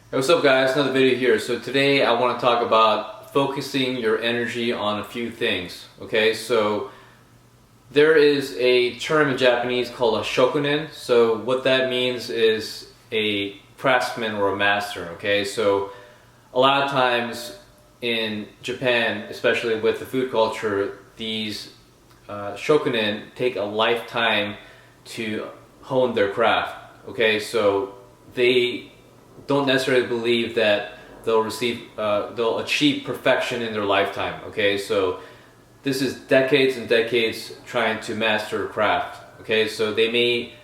Hey, what's up guys? Another video here. So today I want to talk about focusing your energy on a few things. Okay, so there is a term in Japanese called a shokunin. So what that means is a craftsman or a master. Okay, so a lot of times in Japan, especially with the food culture, these shokunin take a lifetime to hone their craft. Okay, so they don't necessarily believe that they'll achieve perfection in their lifetime. Okay, so this is decades and decades trying to master a craft. Okay, so they may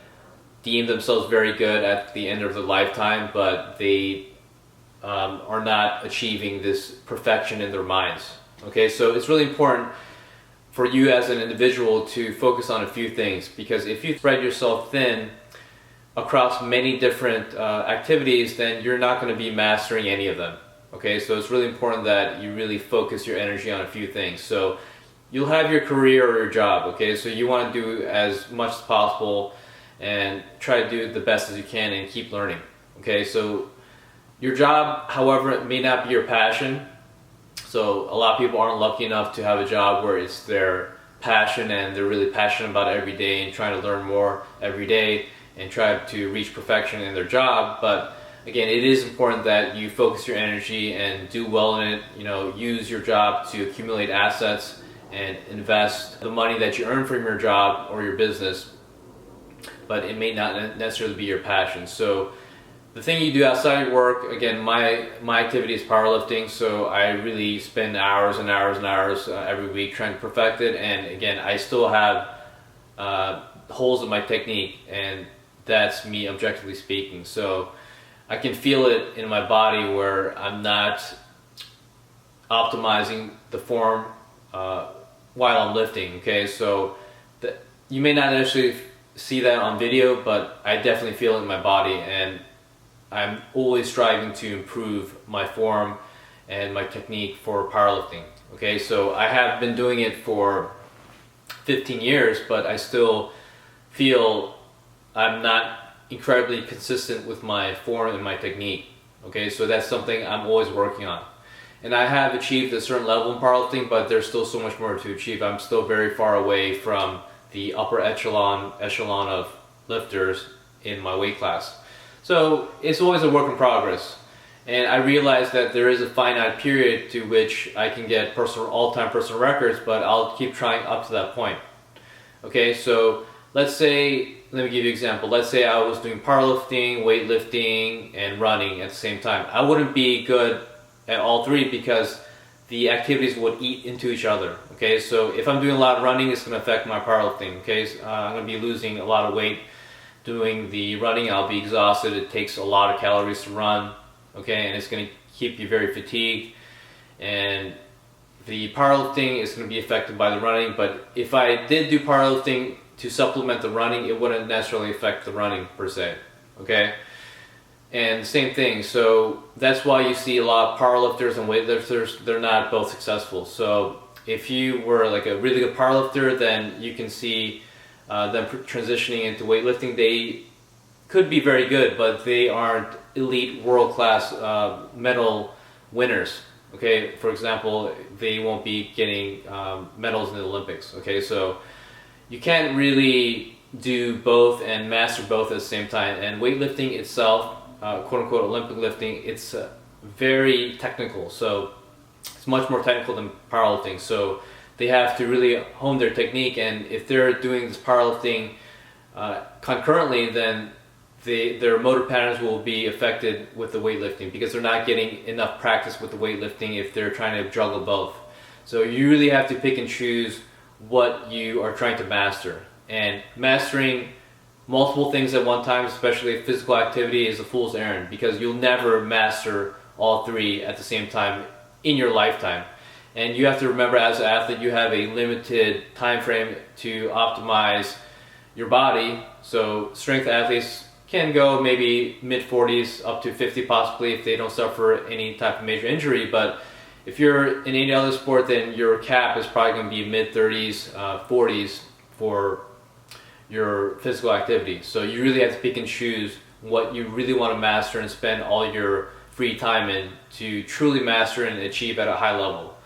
deem themselves very good at the end of their lifetime, but they are not achieving this perfection in their minds. Okay, so it's really important for you as an individual to focus on a few things, because if you spread yourself thin across many different activities, then you're not going to be mastering any of them. Okay, so it's really important that you really focus your energy on a few things. So you'll have your career or your job. Okay, so you want to do as much as possible and try to do the best as you can and keep learning. Okay, so your job, however, it may not be your passion. So a lot of people aren't lucky enough to have a job where it's their passion and they're really passionate about it every day and trying to learn more every day and try to reach perfection in their job. But again, it is important that you focus your energy and do well in it. You know, use your job to accumulate assets and invest the money that you earn from your job or your business, but it may not necessarily be your passion. So the thing you do outside of work, again, my activity is powerlifting, so I really spend hours and hours and hours every week trying to perfect it. And again, I still have holes in my technique, and that's me objectively speaking. So I can feel it in my body where I'm not optimizing the form while I'm lifting. Okay, so you may not necessarily see that on video, but I definitely feel it in my body, and I'm always striving to improve my form and my technique for powerlifting. Okay, so I have been doing it for 15 years, but I still feel I'm not incredibly consistent with my form and my technique. Okay, so that's something I'm always working on. And I have achieved a certain level in powerlifting, but there's still so much more to achieve. I'm still very far away from the upper echelon of lifters in my weight class. So it's always a work in progress. And I realize that there is a finite period to which I can get all-time personal records, but I'll keep trying up to that point. Okay, so let's say, let me give you an example. Let's say I was doing powerlifting, weightlifting, and running at the same time. I wouldn't be good at all three because the activities would eat into each other. Okay, so if I'm doing a lot of running, it's going to affect my powerlifting. Okay, so, I'm going to be losing a lot of weight doing the running. I'll be exhausted. It takes a lot of calories to run. Okay, and it's going to keep you very fatigued. And the powerlifting is going to be affected by the running. But if I did do powerlifting to supplement the running, it wouldn't necessarily affect the running per se. Okay, and same thing. So that's why you see a lot of powerlifters and weightlifters, they're not both successful. So if you were like a really good powerlifter, then you can see them transitioning into weightlifting. They could be very good, but they aren't elite world-class medal winners. Okay, for example, they won't be getting medals in the Olympics. Okay, so you can't really do both and master both at the same time. And weightlifting itself, quote-unquote Olympic lifting, it's very technical. So it's much more technical than powerlifting. So they have to really hone their technique, and if they're doing this powerlifting concurrently, then their motor patterns will be affected with the weightlifting because they're not getting enough practice with the weightlifting if they're trying to juggle both. So you really have to pick and choose what you are trying to master. And mastering multiple things at one time, especially physical activity, is a fool's errand because you'll never master all three at the same time in your lifetime. And you have to remember, as an athlete, you have a limited time frame to optimize your body. So strength athletes can go maybe mid-40s up to 50 possibly if they don't suffer any type of major injury. But if you're in any other sport, then your cap is probably going to be mid-30s, 40s for your physical activity. So you really have to pick and choose what you really want to master and spend all your free time in to truly master and achieve at a high level.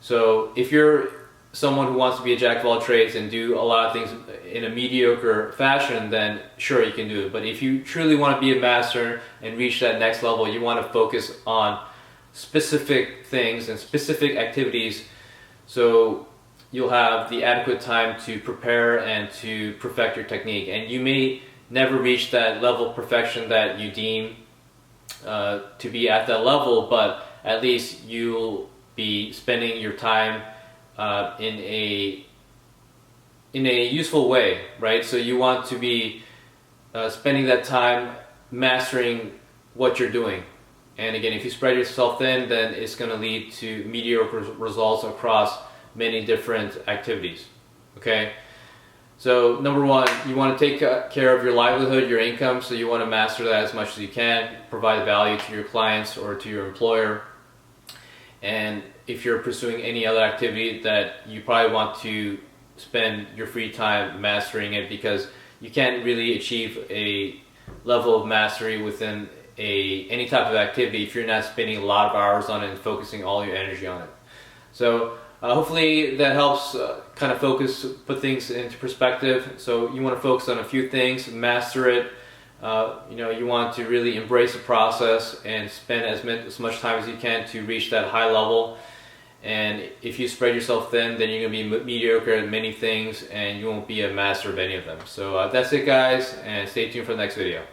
So if you're someone who wants to be a jack of all trades and do a lot of things in a mediocre fashion, then sure, you can do it. But if you truly want to be a master and reach that next level, you want to focus on specific things and specific activities, so you'll have the adequate time to prepare and to perfect your technique. And you may never reach that level of perfection that you deem to be at that level, but at least you'll be spending your time in a useful way, right? So you want to be spending that time mastering what you're doing. And again, if you spread yourself thin, then it's going to lead to mediocre results across many different activities. Okay? So number one, you want to take care of your livelihood, your income, so you want to master that as much as you can, provide value to your clients or to your employer. And if you're pursuing any other activity, that you probably want to spend your free time mastering it, because you can't really achieve a level of mastery within any type of activity if you're not spending a lot of hours on it and focusing all your energy on it. So hopefully that helps kind of put things into perspective. So you want to focus on a few things, master it. You want to really embrace the process and spend as much time as you can to reach that high level. And if you spread yourself thin, then you're going to be mediocre at many things and you won't be a master of any of them. So that's it, guys, and stay tuned for the next video.